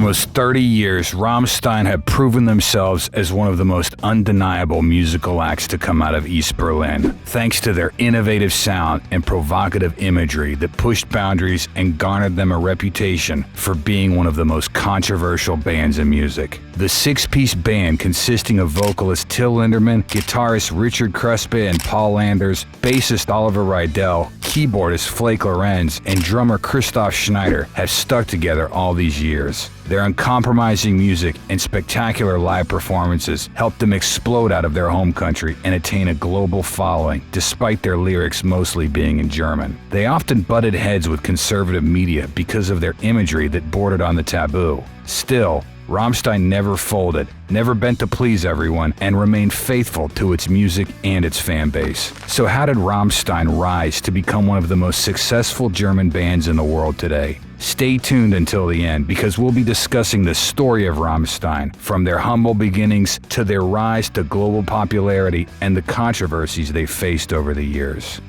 almost 30 years, Rammstein have proven themselves as one of the most undeniable musical acts to come out of East Berlin, thanks to their innovative sound and provocative imagery that pushed boundaries and garnered them a reputation for being one of the most controversial bands in music. The six-piece band, consisting of vocalist Till Linderman, guitarist Richard Kruspe and Paul Landers, bassist Oliver Riedel, keyboardist Flake Lorenz, and drummer Christoph Schneider, have stuck together all these years. Their uncompromising music and spectacular live performances helped them explode out of their home country and attain a global following, despite their lyrics mostly being in German. They often butted heads with conservative media because of their imagery that bordered on the taboo. Still, Rammstein never folded, never bent to please everyone, and remained faithful to its music and its fan base. So how did Rammstein rise to become one of the most successful German bands in the world today? Stay tuned until the end, because we'll be discussing the story of Rammstein, from their humble beginnings to their rise to global popularity and the controversies they faced over the years.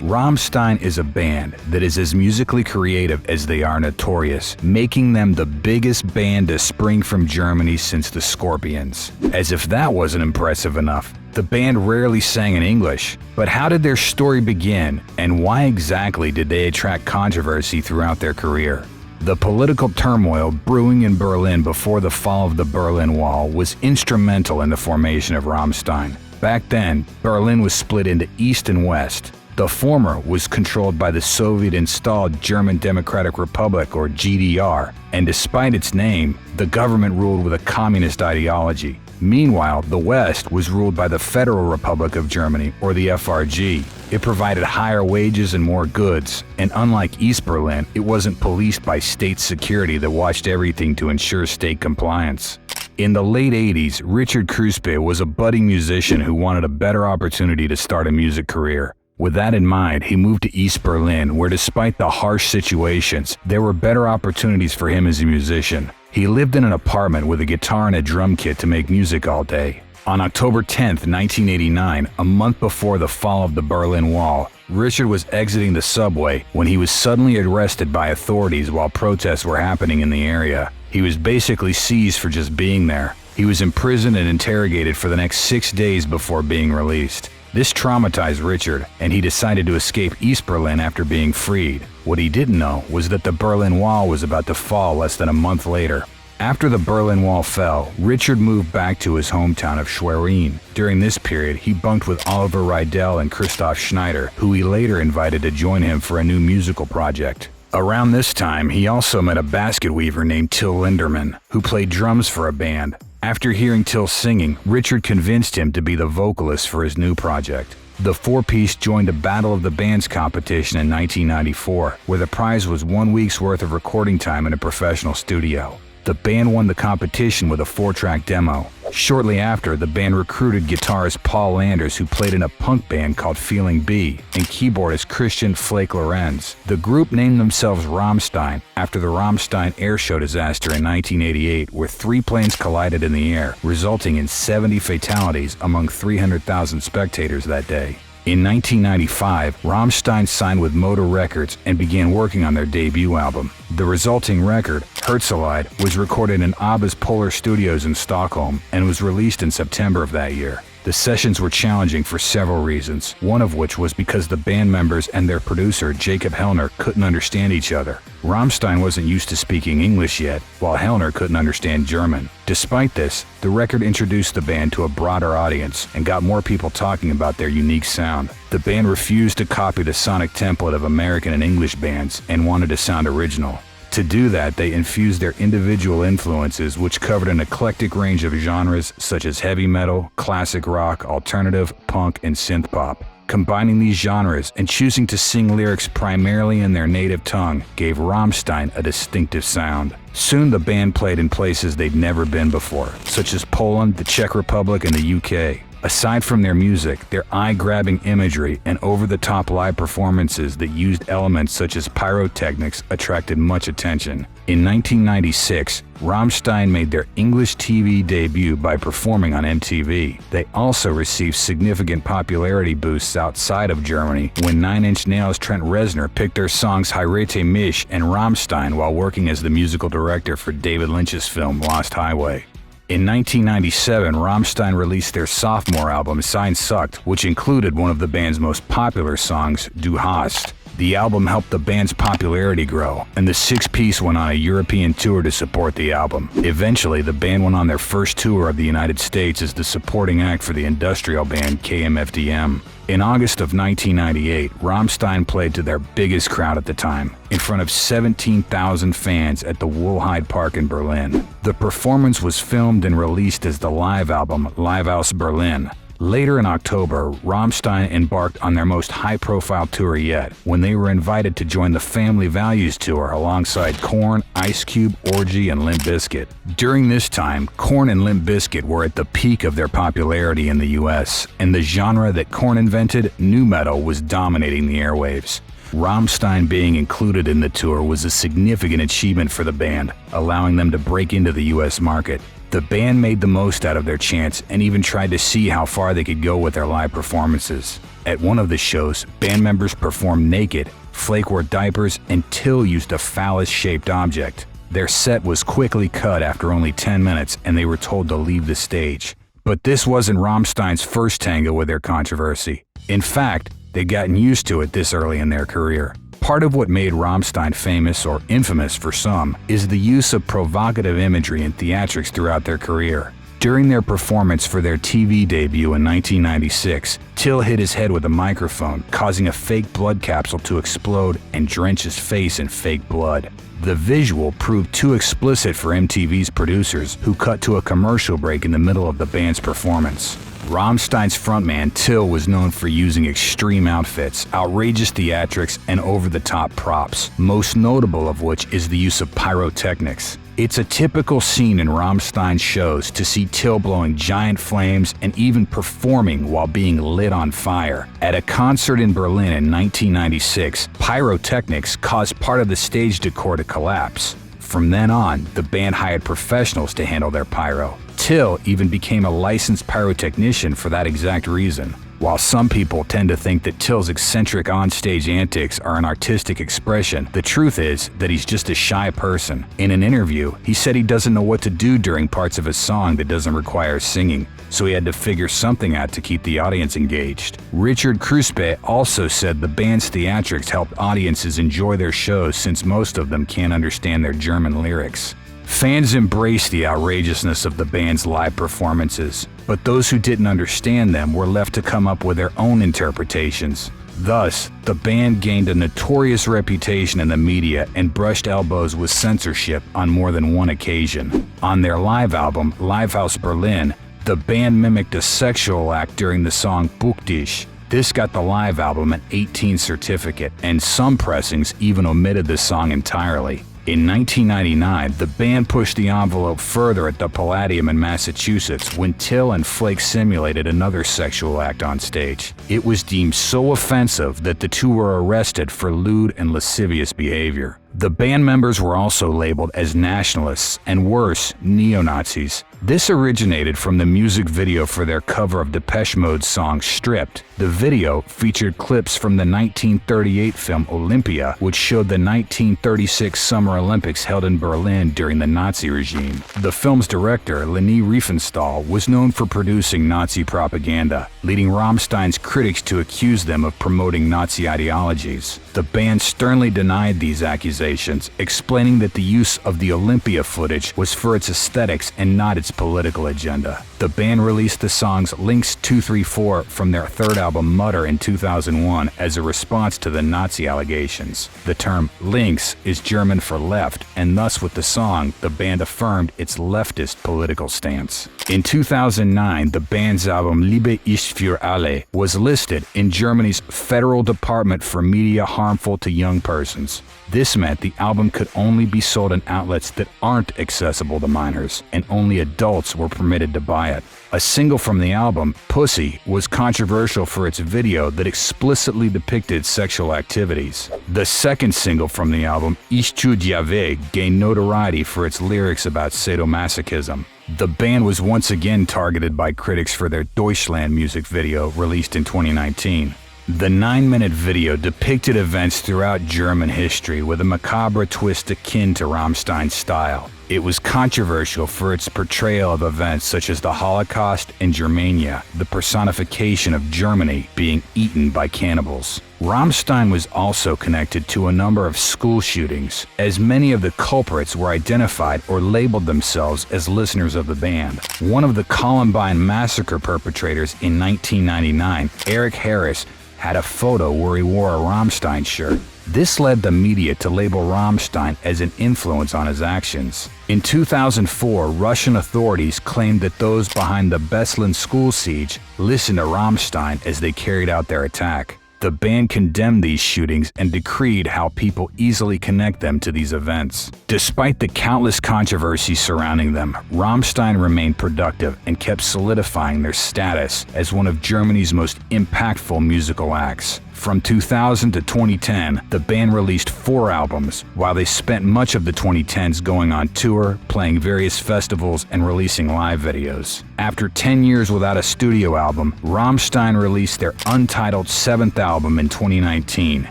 Rammstein is a band that is as musically creative as they are notorious, making them the biggest band to spring from Germany since the Scorpions. As if that wasn't impressive enough, the band rarely sang in English. But how did their story begin, and why exactly did they attract controversy throughout their career? The political turmoil brewing in Berlin before the fall of the Berlin Wall was instrumental in the formation of Rammstein. Back then, Berlin was split into East and West. The former was controlled by the Soviet-installed German Democratic Republic, or GDR, and despite its name, the government ruled with a communist ideology. Meanwhile, the West was ruled by the Federal Republic of Germany, or the FRG. It provided higher wages and more goods, and unlike East Berlin, it wasn't policed by state security that watched everything to ensure state compliance. In the late 80s, Richard Kruspe was a budding musician who wanted a better opportunity to start a music career. With that in mind, he moved to East Berlin, where despite the harsh situations, there were better opportunities for him as a musician. He lived in an apartment with a guitar and a drum kit to make music all day. On October 10, 1989, a month before the fall of the Berlin Wall, Richard was exiting the subway when he was suddenly arrested by authorities while protests were happening in the area. He was basically seized for just being there. He was imprisoned and interrogated for the next 6 days before being released. This traumatized Richard, and he decided to escape East Berlin after being freed. What he didn't know was that the Berlin Wall was about to fall less than a month later. After the Berlin Wall fell, Richard moved back to his hometown of Schwerin. During this period, he bunked with Oliver Riedel and Christoph Schneider, who he later invited to join him for a new musical project. Around this time, he also met a basket weaver named Till Linderman, who played drums for a band. After hearing Till singing, Richard convinced him to be the vocalist for his new project. The four-piece joined a Battle of the Bands competition in 1994, where the prize was 1 week's worth of recording time in a professional studio. The band won the competition with a 4-track demo. Shortly after, the band recruited guitarist Paul Landers, who played in a punk band called Feeling B, and keyboardist Christian Flake Lorenz. The group named themselves Rammstein after the Rammstein airshow disaster in 1988, where 3 planes collided in the air, resulting in 70 fatalities among 300,000 spectators that day. In 1995, Rammstein signed with Motor Records and began working on their debut album. The resulting record, Herzeleid, was recorded in ABBA's Polar Studios in Stockholm and was released in September of that year. The sessions were challenging for several reasons, one of which was because the band members and their producer, Jacob Hellner, couldn't understand each other. Rammstein wasn't used to speaking English yet, while Hellner couldn't understand German. Despite this, the record introduced the band to a broader audience and got more people talking about their unique sound. The band refused to copy the sonic template of American and English bands and wanted to sound original. To do that, they infused their individual influences, which covered an eclectic range of genres such as heavy metal, classic rock, alternative, punk, and synth pop. Combining these genres and choosing to sing lyrics primarily in their native tongue gave Rammstein a distinctive sound. Soon the band played in places they'd never been before, such as Poland, the Czech Republic, and the UK. Aside from their music, their eye-grabbing imagery and over-the-top live performances that used elements such as pyrotechnics attracted much attention. In 1996, Rammstein made their English TV debut by performing on MTV. They also received significant popularity boosts outside of Germany when Nine Inch Nails' Trent Reznor picked their songs Heirate mich and Rammstein while working as the musical director for David Lynch's film Lost Highway. In 1997, Rammstein released their sophomore album Sein Sucht, which included one of the band's most popular songs, Du hast. The album helped the band's popularity grow, and the six-piece went on a European tour to support the album. Eventually, the band went on their first tour of the United States as the supporting act for the industrial band KMFDM. In August of 1998, Rammstein played to their biggest crowd at the time, in front of 17,000 fans at the Wohlheide Park in Berlin. The performance was filmed and released as the live album Live aus Berlin. Later in October, Rammstein embarked on their most high-profile tour yet, when they were invited to join the Family Values Tour alongside Korn, Ice Cube, Orgy, and Limp Bizkit. During this time, Korn and Limp Bizkit were at the peak of their popularity in the US, and the genre that Korn invented, nu metal, was dominating the airwaves. Rammstein being included in the tour was a significant achievement for the band, allowing them to break into the US market. The band made the most out of their chance and even tried to see how far they could go with their live performances. At one of the shows, band members performed naked, Flake wore diapers, and Till used a phallus-shaped object. Their set was quickly cut after only 10 minutes and they were told to leave the stage. But this wasn't Rammstein's first tango with their controversy. In fact, they'd gotten used to it this early in their career. Part of what made Rammstein famous, or infamous for some, is the use of provocative imagery and theatrics throughout their career. During their performance for their TV debut in 1996, Till hit his head with a microphone, causing a fake blood capsule to explode and drench his face in fake blood. The visual proved too explicit for MTV's producers, who cut to a commercial break in the middle of the band's performance. Rammstein's frontman Till was known for using extreme outfits, outrageous theatrics, and over-the-top props, most notable of which is the use of pyrotechnics. It's a typical scene in Rammstein shows to see Till blowing giant flames and even performing while being lit on fire. At a concert in Berlin in 1996, pyrotechnics caused part of the stage decor to collapse. From then on, the band hired professionals to handle their pyro. Till even became a licensed pyrotechnician for that exact reason. While some people tend to think that Till's eccentric onstage antics are an artistic expression, the truth is that he's just a shy person. In an interview, he said he doesn't know what to do during parts of a song that doesn't require singing, so he had to figure something out to keep the audience engaged. Richard Kruspe also said the band's theatrics helped audiences enjoy their shows since most of them can't understand their German lyrics. Fans embraced the outrageousness of the band's live performances, but those who didn't understand them were left to come up with their own interpretations. Thus, the band gained a notorious reputation in the media and brushed elbows with censorship on more than one occasion. On their live album, Live aus Berlin, the band mimicked a sexual act during the song Buch dich. This got the live album an 18 certificate, and some pressings even omitted the song entirely. In 1999, the band pushed the envelope further at the Palladium in Massachusetts when Till and Flake simulated another sexual act on stage. It was deemed so offensive that the two were arrested for lewd and lascivious behavior. The band members were also labeled as nationalists and worse, neo-Nazis. This originated from the music video for their cover of Depeche Mode's song Stripped. The video featured clips from the 1938 film Olympia, which showed the 1936 Summer Olympics held in Berlin during the Nazi regime. The film's director, Leni Riefenstahl, was known for producing Nazi propaganda, leading Rammstein's critics to accuse them of promoting Nazi ideologies. The band sternly denied these accusations, explaining that the use of the Olympia footage was for its aesthetics and not its political agenda. The band released the songs Links 234 from their third album Mutter in 2001 as a response to the Nazi allegations. The term Links is German for left, and thus with the song, the band affirmed its leftist political stance. In 2009, the band's album Liebe ist für alle was listed in Germany's Federal Department for Media Harmful to Young Persons. This meant the album could only be sold in outlets that aren't accessible to minors, and only adults were permitted to buy it. A single from the album, Pussy, was controversial for its video that explicitly depicted sexual activities. The second single from the album, Ich tu diave, gained notoriety for its lyrics about sadomasochism. The band was once again targeted by critics for their Deutschland music video released in 2019. The 9-minute video depicted events throughout German history with a macabre twist akin to Rammstein's style. It was controversial for its portrayal of events such as the Holocaust and Germania, the personification of Germany being eaten by cannibals. Rammstein was also connected to a number of school shootings, as many of the culprits were identified or labeled themselves as listeners of the band. One of the Columbine massacre perpetrators in 1999, Eric Harris, had a photo where he wore a Rammstein shirt. This led the media to label Rammstein as an influence on his actions. In 2004, Russian authorities claimed that those behind the Beslan school siege listened to Rammstein as they carried out their attack. The band condemned these shootings and decreed how people easily connect them to these events. Despite the countless controversies surrounding them, Rammstein remained productive and kept solidifying their status as one of Germany's most impactful musical acts. From 2000 to 2010, the band released 4 albums, while they spent much of the 2010s going on tour, playing various festivals, and releasing live videos. After 10 years without a studio album, Rammstein released their untitled 7th album in 2019,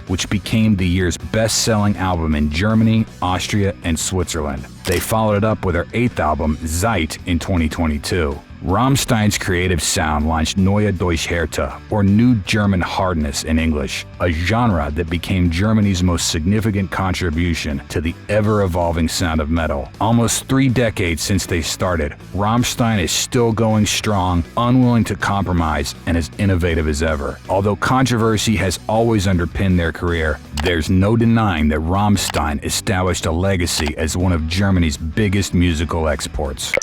which became the year's best-selling album in Germany, Austria, and Switzerland. They followed it up with their 8th album, Zeit, in 2022. Rammstein's creative sound launched Neue Deutsche Härte, or New German Hardness in English, a genre that became Germany's most significant contribution to the ever-evolving sound of metal. Almost 3 decades since they started, Rammstein is still going strong, unwilling to compromise, and as innovative as ever. Although controversy has always underpinned their career, there's no denying that Rammstein established a legacy as one of Germany's biggest musical exports.